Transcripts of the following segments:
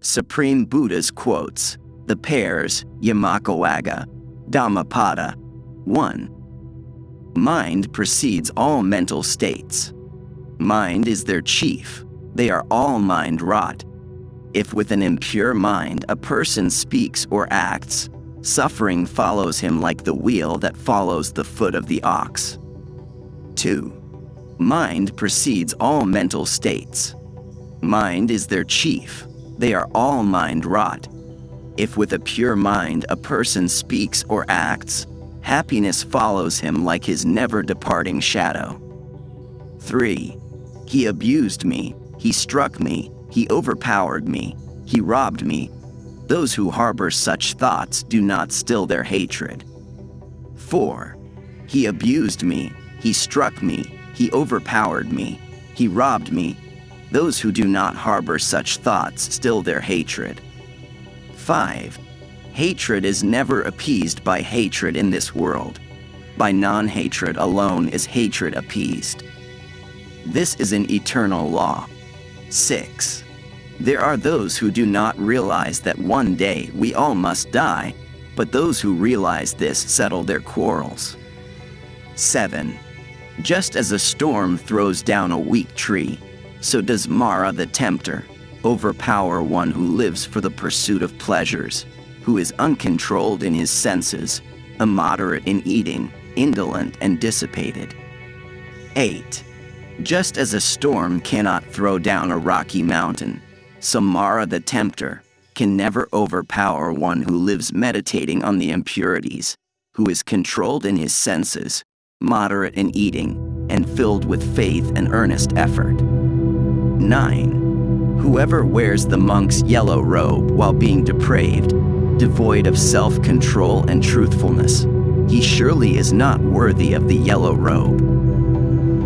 Supreme Buddha's quotes, the pairs, Yamakawagga, Dhammapada. 1. Mind precedes all mental states. Mind is their chief. They are all mind-wrought. If with an impure mind a person speaks or acts, suffering follows him like the wheel that follows the foot of the ox. 2. Mind precedes all mental states. Mind is their chief. They are all mind-wrought. If with a pure mind a person speaks or acts, happiness follows him like his never-departing shadow. 3. He abused me, he struck me, he overpowered me, he robbed me. Those who harbor such thoughts do not still their hatred. 4. He abused me, he struck me, he overpowered me, he robbed me. Those who do not harbor such thoughts still their hatred. 5. Hatred is never appeased by hatred in this world. By non-hatred alone is hatred appeased. This is an eternal law. 6. There are those who do not realize that one day we all must die, but those who realize this settle their quarrels. 7. Just as a storm throws down a weak tree, so does Mara the tempter overpower one who lives for the pursuit of pleasures, who is uncontrolled in his senses, immoderate in eating, indolent and dissipated. 8. Just as a storm cannot throw down a rocky mountain, so Mara the tempter can never overpower one who lives meditating on the impurities, who is controlled in his senses, moderate in eating, and filled with faith and earnest effort. 9. Whoever wears the monk's yellow robe while being depraved, devoid of self-control and truthfulness, he surely is not worthy of the yellow robe.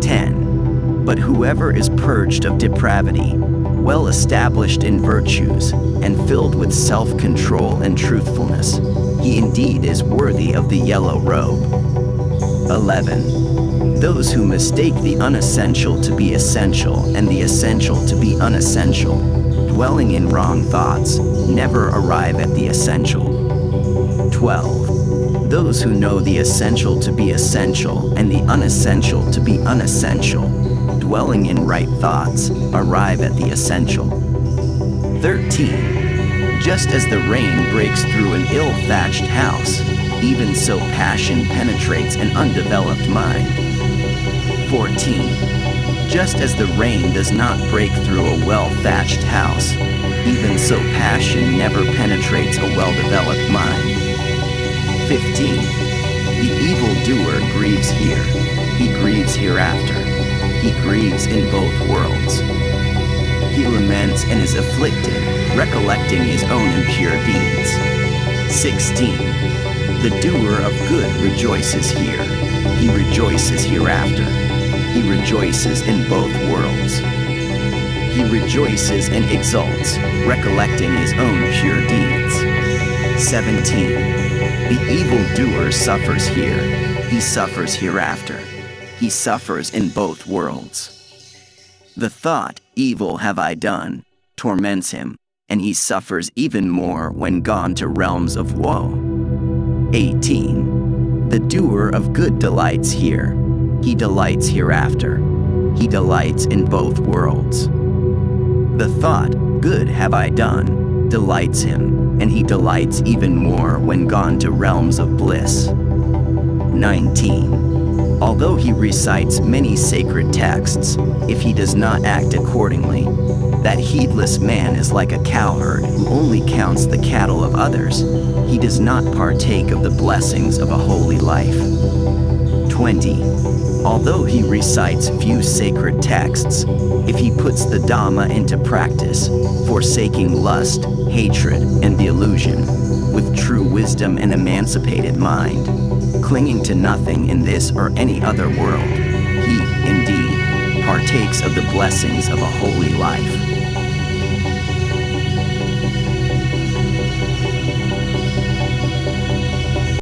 10. But whoever is purged of depravity, well established in virtues, and filled with self-control and truthfulness, he indeed is worthy of the yellow robe. 11. Those who mistake the unessential to be essential and the essential to be unessential, dwelling in wrong thoughts, never arrive at the essential. 12. Those who know the essential to be essential and the unessential to be unessential, dwelling in right thoughts, arrive at the essential. 13. Just as the rain breaks through an ill-thatched house, even so passion penetrates an undeveloped mind. 14. Just as the rain does not break through a well-thatched house, even so passion never penetrates a well-developed mind. 15. The evildoer grieves here, he grieves hereafter, he grieves in both worlds. He laments and is afflicted, recollecting his own impure deeds. 16. The doer of good rejoices here, he rejoices hereafter. He rejoices in both worlds. He rejoices and exults, recollecting his own pure deeds. 17. The evildoer suffers here, he suffers hereafter. He suffers in both worlds. The thought, evil have I done, torments him, and he suffers even more when gone to realms of woe. 18. The doer of good delights here, he delights hereafter. He delights in both worlds. The thought, good have I done, delights him, and he delights even more when gone to realms of bliss. 19. Although he recites many sacred texts, if he does not act accordingly, that heedless man is like a cowherd who only counts the cattle of others. He does not partake of the blessings of a holy life. 20. Although he recites few sacred texts, if he puts the Dhamma into practice, forsaking lust, hatred, and the illusion, with true wisdom and emancipated mind, clinging to nothing in this or any other world, he, indeed, partakes of the blessings of a holy life.